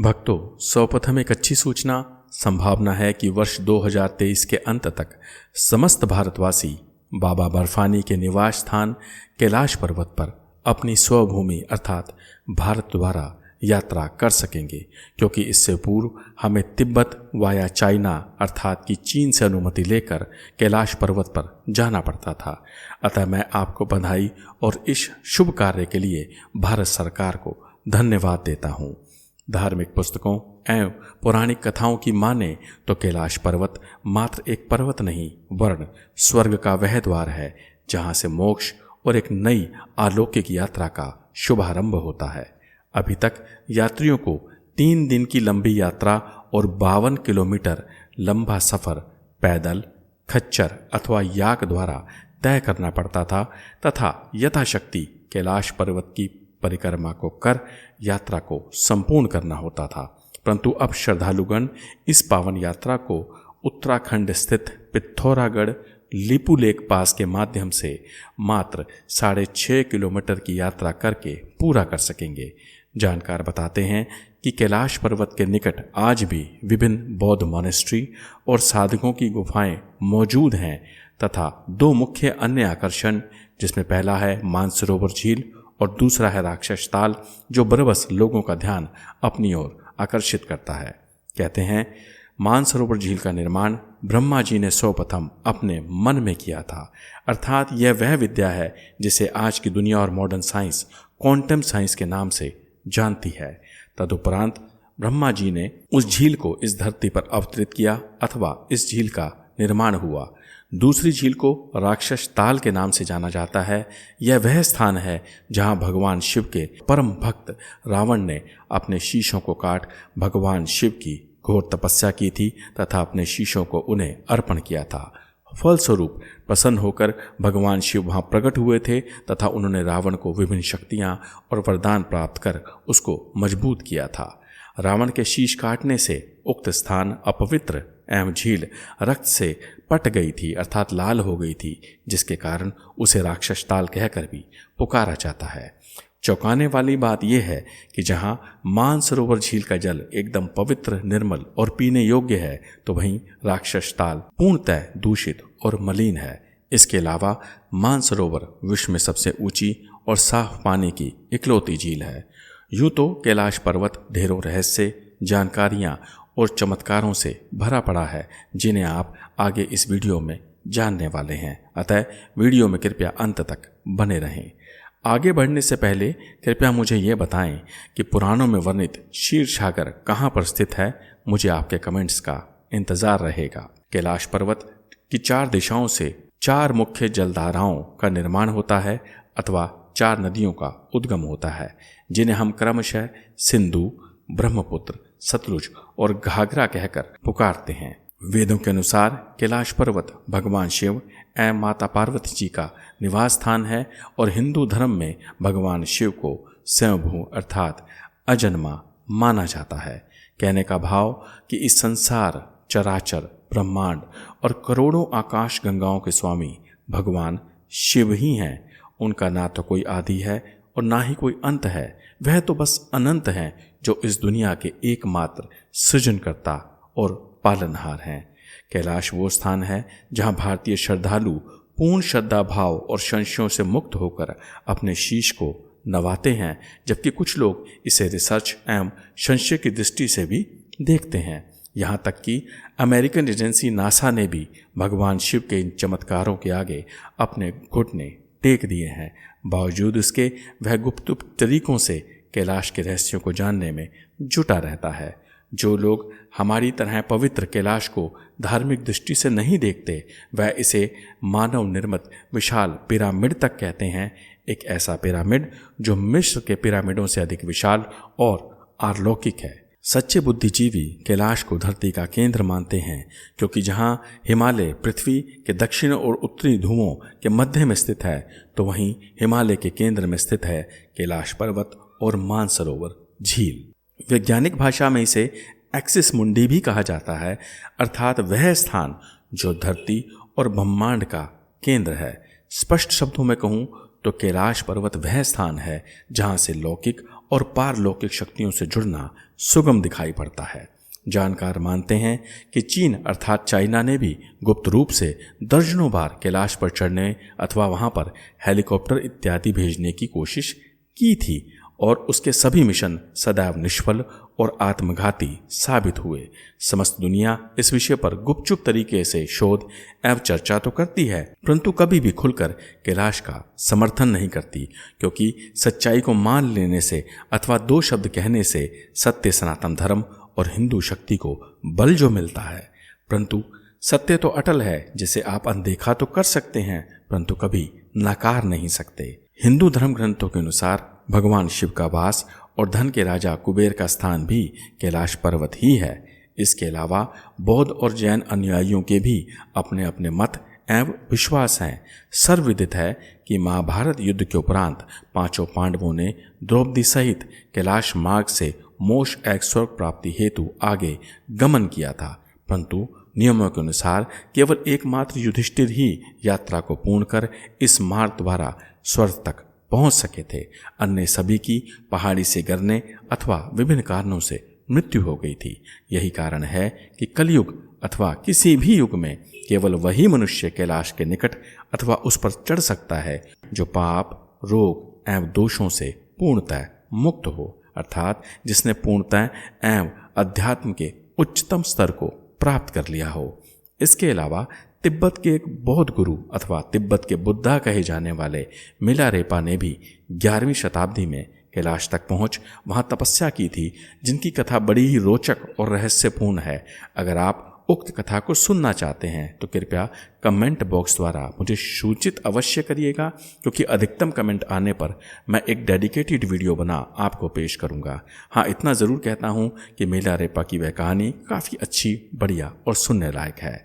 भक्तों, सर्वप्रथम एक अच्छी सूचना। संभावना है कि वर्ष 2023 के अंत तक समस्त भारतवासी बाबा बर्फानी के निवास स्थान कैलाश पर्वत पर अपनी स्वभूमि अर्थात भारत द्वारा यात्रा कर सकेंगे, क्योंकि इससे पूर्व हमें तिब्बत वाया चाइना अर्थात कि चीन से अनुमति लेकर कैलाश पर्वत पर जाना पड़ता था। अतः मैं आपको बधाई और इस शुभ कार्य के लिए भारत सरकार को धन्यवाद देता हूँ। धार्मिक पुस्तकों एवं पौराणिक कथाओं की माने तो कैलाश पर्वत मात्र एक पर्वत नहीं वर्ण स्वर्ग का वह द्वार है जहाँ से मोक्ष और एक नई अलौकिक यात्रा का शुभारंभ होता है। अभी तक यात्रियों को 3 दिन की लंबी यात्रा और 52 किलोमीटर लंबा सफर पैदल, खच्चर अथवा याक द्वारा तय करना पड़ता था तथा यथाशक्ति कैलाश पर्वत की परिक्रमा को कर यात्रा को संपूर्ण करना होता था। परंतु अब श्रद्धालुगण इस पावन यात्रा को उत्तराखंड स्थित पिथौरागढ़ लिपुलेख पास के माध्यम से मात्र 6.5 किलोमीटर की यात्रा करके पूरा कर सकेंगे। जानकार बताते हैं कि कैलाश पर्वत के निकट आज भी विभिन्न बौद्ध मॉनेस्ट्री और साधकों की गुफाएं मौजूद हैं तथा 2 मुख्य अन्य आकर्षण, जिसमें पहला है मानसरोवर झील और दूसरा है राक्षस ताल, जो बरबस लोगों का ध्यान अपनी ओर आकर्षित करता है। कहते हैं मानसरोवर झील का निर्माण ब्रह्मा जी ने सर्वप्रथम अपने मन में किया था, अर्थात यह वह विद्या है जिसे आज की दुनिया और मॉडर्न साइंस क्वांटम साइंस के नाम से जानती है। तदुपरांत ब्रह्मा जी ने उस झील को इस धरती पर अवतरित किया अथवा इस झील का निर्माण हुआ। दूसरी झील को राक्षस ताल के नाम से जाना जाता है। यह वह स्थान है जहां भगवान शिव के परम भक्त रावण ने अपने शीशों को काट भगवान शिव की घोर तपस्या की थी तथा अपने शीशों को उन्हें अर्पण किया था। फलस्वरूप प्रसन्न होकर भगवान शिव वहां प्रकट हुए थे तथा उन्होंने रावण को विभिन्न शक्तियां और वरदान प्राप्त कर उसको मजबूत किया था। रावण के शीश काटने से उक्त स्थान अपवित्र एवं झील रक्त से पट गई थी अर्थात लाल हो गई थी, जिसके कारण उसे राक्षस ताल कहकर भी पुकारा जाता है। चौंकाने वाली बात यह है कि जहां मानसरोवर झील का जल एकदम पवित्र, निर्मल और पीने योग्य है, तो वहीं राक्षस ताल पूर्णतः दूषित और मलिन है। इसके अलावा मानसरोवर विश्व में सबसे ऊंची और साफ पानी की इकलौती झील है। यूं तो कैलाश पर्वत ढेरों रहस्य, जानकारियां और चमत्कारों से भरा पड़ा है, जिन्हें आप आगे इस वीडियो में जानने वाले हैं। अतः वीडियो में कृपया अंत तक बने रहें। आगे बढ़ने से पहले कृपया मुझे ये बताएं कि पुराणों में वर्णित क्षीर सागर कहाँ पर स्थित है। मुझे आपके कमेंट्स का इंतजार रहेगा। कैलाश पर्वत की 4 दिशाओं से 4 मुख्य जलधाराओं का निर्माण होता है अथवा 4 नदियों का उद्गम होता है, जिन्हें हम क्रमशः सिंधु, ब्रह्मपुत्र, सतलुज और घाघरा कहकर पुकारते हैं। वेदों के अनुसार कैलाश पर्वत भगवान शिव एवं माता पार्वती जी का निवास स्थान है और हिंदू धर्म में भगवान शिव को स्वयंभू अर्थात अजन्मा माना जाता है। कहने का भाव कि इस संसार, चराचर, ब्रह्मांड और करोड़ों आकाश गंगाओं के स्वामी भगवान शिव ही हैं। उनका ना तो कोई आदि है और ना ही कोई अंत है। वह तो बस अनंत हैं, जो इस दुनिया के एकमात्र सृजनकर्ता और पालनहार हैं। कैलाश वो स्थान है जहां भारतीय श्रद्धालु पूर्ण श्रद्धा भाव और संशयों से मुक्त होकर अपने शीश को नवाते हैं, जबकि कुछ लोग इसे रिसर्च एवं संशय की दृष्टि से भी देखते हैं। यहाँ तक कि अमेरिकन एजेंसी नासा ने भी भगवान शिव के इन चमत्कारों के आगे अपने घुटने टेक दिए हैं। बावजूद उसके वह गुप्त तरीकों से कैलाश के रहस्यों को जानने में जुटा रहता है। जो लोग हमारी तरह पवित्र कैलाश को धार्मिक दृष्टि से नहीं देखते, वह इसे मानव निर्मित विशाल पिरामिड तक कहते हैं। एक ऐसा पिरामिड जो मिस्र के पिरामिडों से अधिक विशाल और अलौकिक है। सच्चे बुद्धिजीवी कैलाश को धरती का केंद्र मानते हैं, क्योंकि जहां हिमालय पृथ्वी के दक्षिण और उत्तरी ध्रुवों के मध्य में स्थित है, तो वहीं हिमालय के केंद्र में स्थित है कैलाश पर्वत और मानसरोवर झील। वैज्ञानिक भाषा में इसे एक्सिस मुंडी भी कहा जाता है, अर्थात वह स्थान जो धरती और ब्रह्मांड का केंद्र है। स्पष्ट शब्दों में कहूँ तो कैलाश पर्वत वह स्थान है जहाँ से लौकिक और पारलौकिक शक्तियों से जुड़ना सुगम दिखाई पड़ता है। जानकार मानते हैं कि चीन अर्थात चाइना ने भी गुप्त रूप से दर्जनों बार कैलाश पर चढ़ने अथवा वहां पर हेलीकॉप्टर इत्यादि भेजने की कोशिश की थी और उसके सभी मिशन सदैव निष्फल और आत्मघाती साबित हुए। समस्त दुनिया इस विषय पर गुपचुप तरीके से शोध एवं चर्चा तो करती है, परंतु कभी भी खुलकर कैलाश का समर्थन नहीं करती, क्योंकि सच्चाई को मान लेने से अथवा दो शब्द कहने से सत्य, सनातन धर्म और हिंदू शक्ति को बल जो मिलता है। परंतु सत्य तो अटल है, जिसे आप अनदेखा तो कर सकते हैं परंतु कभी नकार नहीं सकते। हिंदू धर्म ग्रंथों के अनुसार भगवान शिव का वास और धन के राजा कुबेर का स्थान भी कैलाश पर्वत ही है। इसके अलावा बौद्ध और जैन अनुयायियों के भी अपने अपने मत एवं विश्वास हैं। सर्वविदित है कि महाभारत युद्ध के उपरांत पांचों पांडवों ने द्रौपदी सहित कैलाश मार्ग से मोक्ष एवं स्वर्ग प्राप्ति हेतु आगे गमन किया था, परंतु नियमों के अनुसार केवल एकमात्र युधिष्ठिर ही यात्रा को पूर्ण कर इस मार्ग द्वारा स्वर्ग तक पहुंच सके थे। अन्य सभी की पहाड़ी से गिरने अथवा विभिन्न कारणों से मृत्यु हो गई थी। यही कारण है कि कलयुग अथवा किसी भी युग में केवल वही मनुष्य कैलाश के निकट अथवा उस पर चढ़ सकता है जो पाप, रोग एवं दोषों से पूर्णतः मुक्त हो, अर्थात जिसने पूर्णतः एवं अध्यात्म के उच्चतम स्तर को प्राप्त कर लिया हो। इसके अलावा तिब्बत के एक बौद्ध गुरु अथवा तिब्बत के बुद्धा कहे जाने वाले मिलारेपा ने भी 11वीं शताब्दी में कैलाश तक पहुंच वहां तपस्या की थी, जिनकी कथा बड़ी ही रोचक और रहस्यपूर्ण है। अगर आप उक्त कथा को सुनना चाहते हैं तो कृपया कमेंट बॉक्स द्वारा मुझे सूचित अवश्य करिएगा, क्योंकि अधिकतम कमेंट आने पर मैं एक डेडिकेटेड वीडियो बना आपको पेश करूंगा। हाँ, इतना ज़रूर कहता हूं कि मिलारेपा की वह कहानी काफ़ी अच्छी, बढ़िया और सुनने लायक है।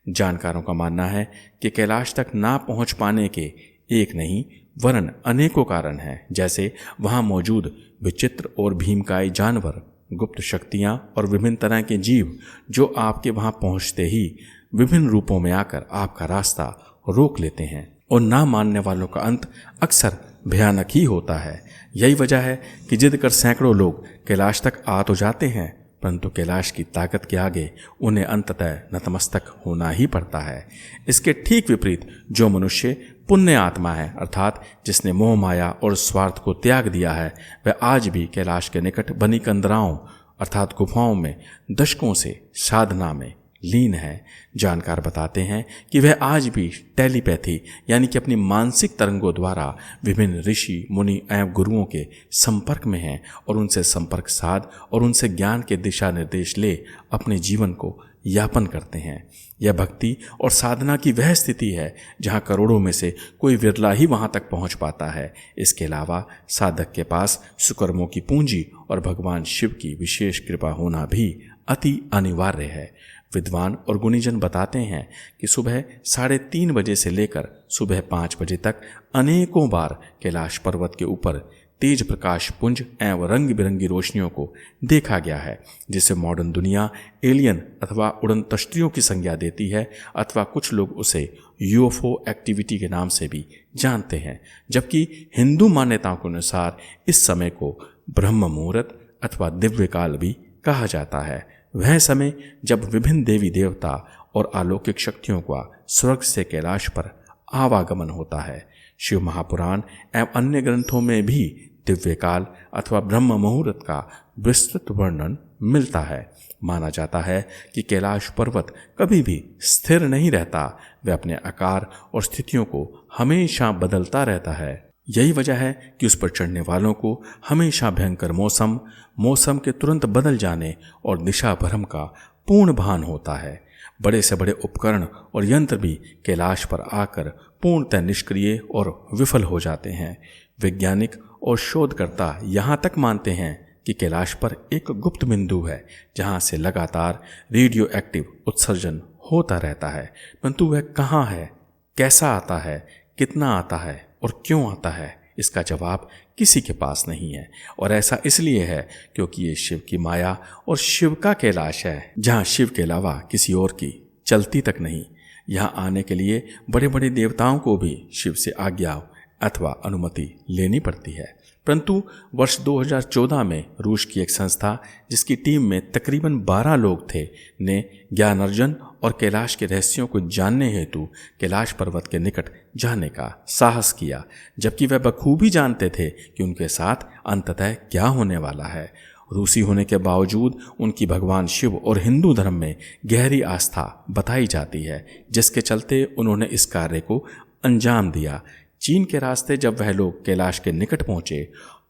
जानकारों का मानना है कि कैलाश तक ना पहुंच पाने के एक नहीं वरन अनेकों कारण हैं, जैसे वहां मौजूद विचित्र और भीमकाय जानवर, गुप्त शक्तियां और विभिन्न तरह के जीव जो आपके वहां पहुंचते ही विभिन्न रूपों में आकर आपका रास्ता रोक लेते हैं, और ना मानने वालों का अंत अक्सर भयानक ही होता है। यही वजह है कि जिद कर सैकड़ों लोग कैलाश तक आ तो जाते हैं, परंतु कैलाश की ताकत के आगे उन्हें अंततः नतमस्तक होना ही पड़ता है। इसके ठीक विपरीत जो मनुष्य पुण्य आत्मा है, अर्थात जिसने मोह माया और स्वार्थ को त्याग दिया है, वह आज भी कैलाश के निकट बनी कंदराओं अर्थात गुफाओं में दशकों से साधना में लीन है। जानकार बताते हैं कि वह आज भी टेलीपैथी यानी कि अपनी मानसिक तरंगों द्वारा विभिन्न ऋषि, मुनि एवं गुरुओं के संपर्क में हैं और उनसे संपर्क साध और उनसे ज्ञान के दिशा निर्देश ले अपने जीवन को यापन करते हैं। यह भक्ति और साधना की वह स्थिति है जहाँ करोड़ों में से कोई विरला ही वहाँ तक पहुँच पाता है। इसके अलावा साधक के पास सुकर्मों की पूंजी और भगवान शिव की विशेष कृपा होना भी अति अनिवार्य है। विद्वान और गुणीजन बताते हैं कि सुबह 3:30 बजे से लेकर सुबह 5 बजे तक अनेकों बार कैलाश पर्वत के ऊपर तेज प्रकाश पुंज एवं रंग बिरंगी रोशनियों को देखा गया है, जिसे मॉडर्न दुनिया एलियन अथवा उड़न तश्तियों की संज्ञा देती है, अथवा कुछ लोग उसे यूएफओ एक्टिविटी के नाम से भी जानते हैं। जबकि हिंदू मान्यताओं के अनुसार इस समय को ब्रह्म मुहूर्त अथवा दिव्य काल भी कहा जाता है। वह समय जब विभिन्न देवी देवता और अलौकिक शक्तियों का स्वर्ग से कैलाश पर आवागमन होता है। शिव महापुराण एवं अन्य ग्रंथों में भी दिव्य काल अथवा ब्रह्म मुहूर्त का विस्तृत वर्णन मिलता है। माना जाता है कि कैलाश पर्वत कभी भी स्थिर नहीं रहता, वह अपने आकार और स्थितियों को हमेशा बदलता रहता है। यही वजह है कि उस पर चढ़ने वालों को हमेशा भयंकर मौसम के तुरंत बदल जाने और दिशा भ्रम का पूर्ण भान होता है। बड़े से बड़े उपकरण और यंत्र भी कैलाश पर आकर पूर्णतः निष्क्रिय और विफल हो जाते हैं। वैज्ञानिक और शोधकर्ता यहाँ तक मानते हैं कि कैलाश पर एक गुप्त बिंदु है जहाँ से लगातार रेडियो एक्टिव उत्सर्जन होता रहता है, परंतु वह कहाँ है, कैसा आता है, कितना आता है और क्यों आता है, इसका जवाब किसी के पास नहीं है। और ऐसा इसलिए है क्योंकि ये शिव की माया और शिव का कैलाश है, जहाँ शिव के अलावा किसी और की चलती तक नहीं। यहाँ आने के लिए बड़े बड़े देवताओं को भी शिव से आज्ञा अथवा अनुमति लेनी पड़ती है। परंतु वर्ष 2014 में रूस की एक संस्था, जिसकी टीम में तकरीबन 12 लोग थे, ने ज्ञान अर्जन और कैलाश के रहस्यों को जानने हेतु कैलाश पर्वत के निकट जाने का साहस किया, जबकि वह बखूबी जानते थे कि उनके साथ अंततः क्या होने वाला है। रूसी होने के बावजूद उनकी भगवान शिव और हिंदू धर्म में गहरी आस्था बताई जाती है, जिसके चलते उन्होंने इस कार्य को अंजाम दिया। चीन के रास्ते जब वह लोग कैलाश के निकट पहुंचे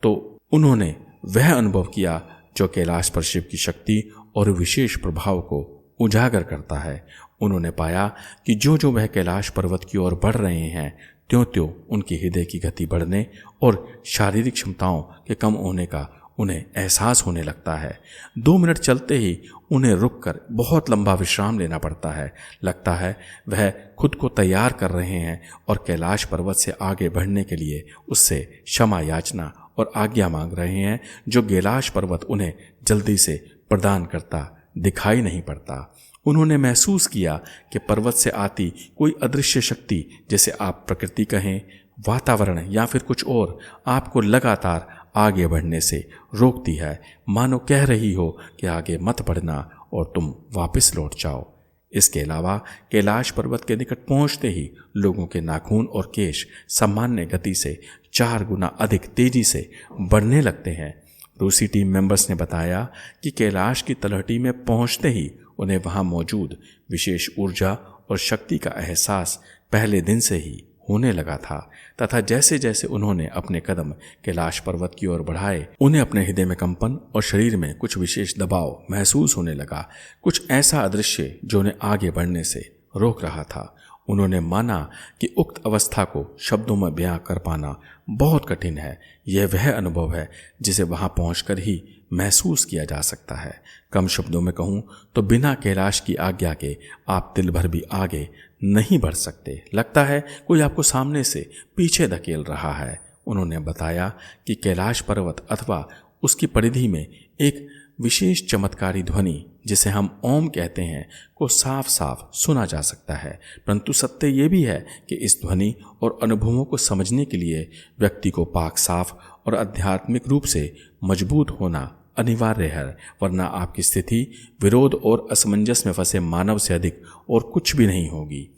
तो उन्होंने वह अनुभव किया जो कैलाश पर शिव की शक्ति और विशेष प्रभाव को उजागर करता है। उन्होंने पाया कि जो जो वह कैलाश पर्वत की ओर बढ़ रहे हैं, त्यों त्यों उनके हृदय की गति बढ़ने और शारीरिक क्षमताओं के कम होने का उन्हें एहसास होने लगता है। 2 मिनट चलते ही उन्हें रुककर बहुत लंबा विश्राम लेना पड़ता है। लगता है वह खुद को तैयार कर रहे हैं और कैलाश पर्वत से आगे बढ़ने के लिए उससे क्षमा याचना और आज्ञा मांग रहे हैं, जो कैलाश पर्वत उन्हें जल्दी से प्रदान करता दिखाई नहीं पड़ता। उन्होंने महसूस किया कि पर्वत से आती कोई अदृश्य शक्ति, जैसे आप प्रकृति कहें, वातावरण या फिर कुछ और, आपको लगातार आगे बढ़ने से रोकती है, मानो कह रही हो कि आगे मत बढ़ना और तुम वापस लौट जाओ। इसके अलावा कैलाश पर्वत के निकट पहुंचते ही लोगों के नाखून और केश सामान्य गति से 4 गुना अधिक तेजी से बढ़ने लगते हैं। रूसी टीम मेंबर्स ने बताया कि कैलाश की तलहटी में पहुंचते ही उन्हें वहां मौजूद विशेष ऊर्जा और शक्ति का एहसास पहले दिन से ही होने लगा था, तथा जैसे जैसे उन्होंने अपने कदम कैलाश पर्वत की ओर बढ़ाए, उन्हें अपने हृदय में कंपन और शरीर में कुछ विशेष दबाव महसूस होने लगा, कुछ ऐसा अदृश्य जो उन्हें आगे बढ़ने से रोक रहा था। उन्होंने माना कि उक्त अवस्था को शब्दों में बयां कर पाना बहुत कठिन है। यह वह अनुभव है जिसे वहां पहुंचकर ही महसूस किया जा सकता है। कम शब्दों में कहूं तो बिना कैलाश की आज्ञा के आप तिल भर भी आगे नहीं बढ़ सकते। लगता है कोई आपको सामने से पीछे धकेल रहा है। उन्होंने बताया कि कैलाश पर्वत अथवा उसकी परिधि में एक विशेष चमत्कारी ध्वनि, जिसे हम ओम कहते हैं, को साफ साफ सुना जा सकता है। परंतु सत्य ये भी है कि इस ध्वनि और अनुभवों को समझने के लिए व्यक्ति को पाक साफ और आध्यात्मिक रूप से मजबूत होना अनिवार्य है, वरना आपकी स्थिति विरोध और असमंजस में फंसे मानव से अधिक और कुछ भी नहीं होगी।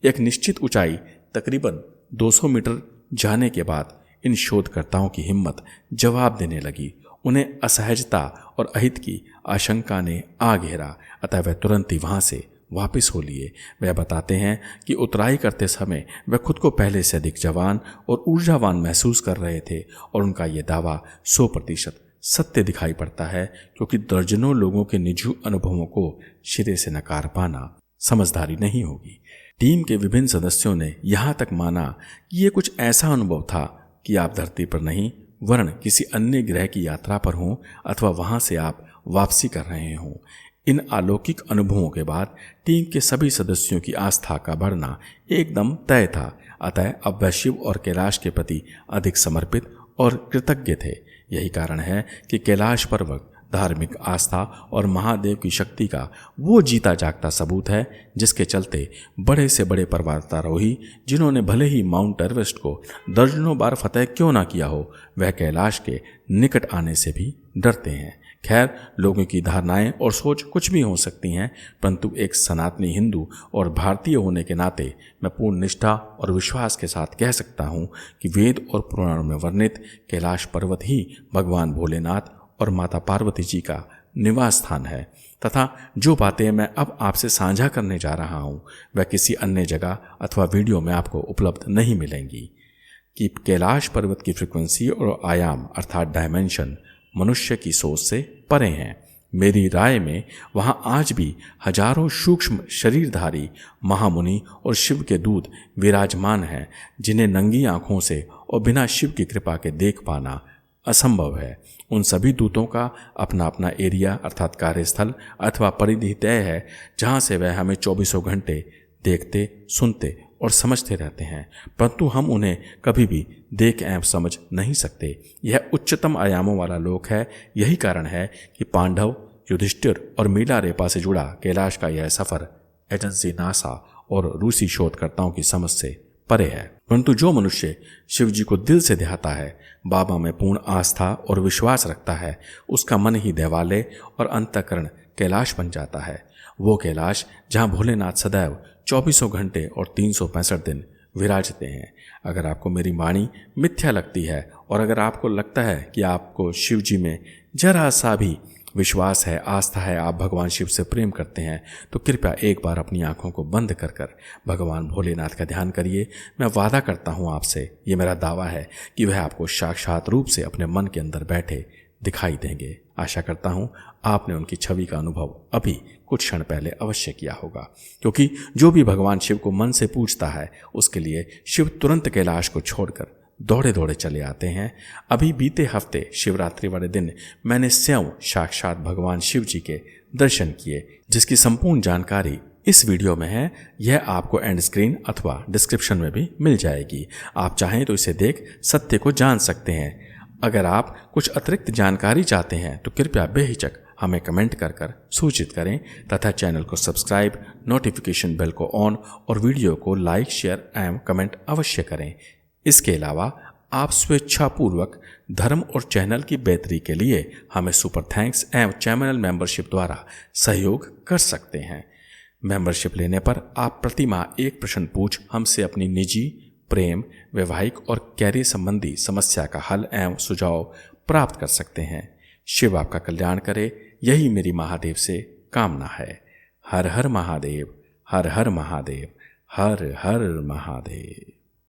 एक निश्चित ऊंचाई तकरीबन 200 मीटर जाने के बाद इन शोधकर्ताओं की हिम्मत जवाब देने लगी। उन्हें असहजता और अहित की आशंका ने आ घेरा, अतः वह तुरंत ही वहां से वापस हो लिए। वह बताते हैं कि उतराई करते समय वह खुद को पहले से अधिक जवान और ऊर्जावान महसूस कर रहे थे, और उनका यह दावा 100% सत्य दिखाई पड़ता है, क्योंकि दर्जनों लोगों के निजी अनुभवों को सिरे से नकार पाना समझदारी नहीं होगी। टीम के विभिन्न सदस्यों ने यहाँ तक माना कि ये कुछ ऐसा अनुभव था कि आप धरती पर नहीं वरन किसी अन्य ग्रह की यात्रा पर हों अथवा वहां से आप वापसी कर रहे हों। इन अलौकिक अनुभवों के बाद टीम के सभी सदस्यों की आस्था का बढ़ना एकदम तय था। अतः अब वह शिव और कैलाश के प्रति अधिक समर्पित और कृतज्ञ थे। यही कारण है कि कैलाश पर्वत धार्मिक आस्था और महादेव की शक्ति का वो जीता जागता सबूत है, जिसके चलते बड़े से बड़े पर्वतारोही, जिन्होंने भले ही माउंट एवरेस्ट को दर्जनों बार फतेह क्यों ना किया हो, वह कैलाश के निकट आने से भी डरते हैं। खैर, लोगों की धारणाएं और सोच कुछ भी हो सकती हैं, परंतु एक सनातनी हिंदू और भारतीय होने के नाते मैं पूर्ण निष्ठा और विश्वास के साथ कह सकता हूं कि वेद और पुराणों में वर्णित कैलाश पर्वत ही भगवान भोलेनाथ और माता पार्वती जी का निवास स्थान है, तथा जो बातें मैं अब आपसे साझा करने जा रहा हूं वह किसी अन्य जगह अथवा वीडियो में आपको उपलब्ध नहीं मिलेंगी। कि कैलाश पर्वत की फ्रीक्वेंसी और आयाम अर्थात डायमेंशन मनुष्य की सोच से परे हैं। मेरी राय में वहां आज भी हजारों सूक्ष्म शरीरधारी महामुनि और शिव के दूत विराजमान हैं, जिन्हें नंगी आंखों से और बिना शिव की कृपा के देख पाना असंभव है। उन सभी दूतों का अपना अपना एरिया अर्थात कार्यस्थल अथवा परिधि तय है, जहां से वह हमें 24 घंटे देखते, सुनते और समझते रहते हैं, परंतु हम उन्हें कभी भी देख एवं समझ नहीं सकते। यह उच्चतम आयामों वाला लोक है। यही कारण है कि पांडव, युधिष्ठिर और मीला रेपा से जुड़ा कैलाश का यह सफर एजेंसी नासा और रूसी शोधकर्ताओं की समझ से परे है। परंतु जो मनुष्य शिव जी को दिल से ध्याता है, बाबा में पूर्ण आस्था और विश्वास रखता है, उसका मन ही देवालय और अंतःकरण कैलाश बन जाता है। वो कैलाश जहाँ भोलेनाथ सदैव 24 घंटे और 365 दिन विराजते हैं। अगर आपको मेरी वाणी मिथ्या लगती है और अगर आपको लगता है कि आपको शिव जी में जरा सा भी विश्वास है, आस्था है, आप भगवान शिव से प्रेम करते हैं, तो कृपया एक बार अपनी आंखों को बंद कर कर भगवान भोलेनाथ का ध्यान करिए। मैं वादा करता हूँ आपसे, ये मेरा दावा है कि वह आपको साक्षात रूप से अपने मन के अंदर बैठे दिखाई देंगे। आशा करता हूँ आपने उनकी छवि का अनुभव अभी कुछ क्षण पहले अवश्य किया होगा, क्योंकि जो भी भगवान शिव को मन से पूछता है उसके लिए शिव तुरंत कैलाश को छोड़कर दौड़े दौड़े चले आते हैं। अभी बीते हफ्ते शिवरात्रि वाले दिन मैंने स्वयं साक्षात भगवान शिव जी के दर्शन किए, जिसकी संपूर्ण जानकारी इस वीडियो में है। यह आपको एंड स्क्रीन अथवा डिस्क्रिप्शन में भी मिल जाएगी। आप चाहें तो इसे देख सत्य को जान सकते हैं। अगर आप कुछ अतिरिक्त जानकारी चाहते हैं तो कृपया बेहिचक हमें कमेंट कर कर सूचित करें तथा चैनल को सब्सक्राइब, नोटिफिकेशन बेल को ऑन और वीडियो को लाइक, शेयर एवं कमेंट अवश्य करें। इसके अलावा आप स्वेच्छापूर्वक धर्म और चैनल की बेहतरी के लिए हमें सुपर थैंक्स एवं चैनल मेंबरशिप द्वारा सहयोग कर सकते हैं। मेंबरशिप लेने पर आप प्रति माह एक प्रश्न पूछ हमसे अपनी निजी, प्रेम, वैवाहिक और कैरियर संबंधी समस्या का हल एवं सुझाव प्राप्त कर सकते हैं। शिव आपका कल्याण करे, यही मेरी महादेव से कामना है। हर हर महादेव, हर हर महादेव, हर हर महादेव।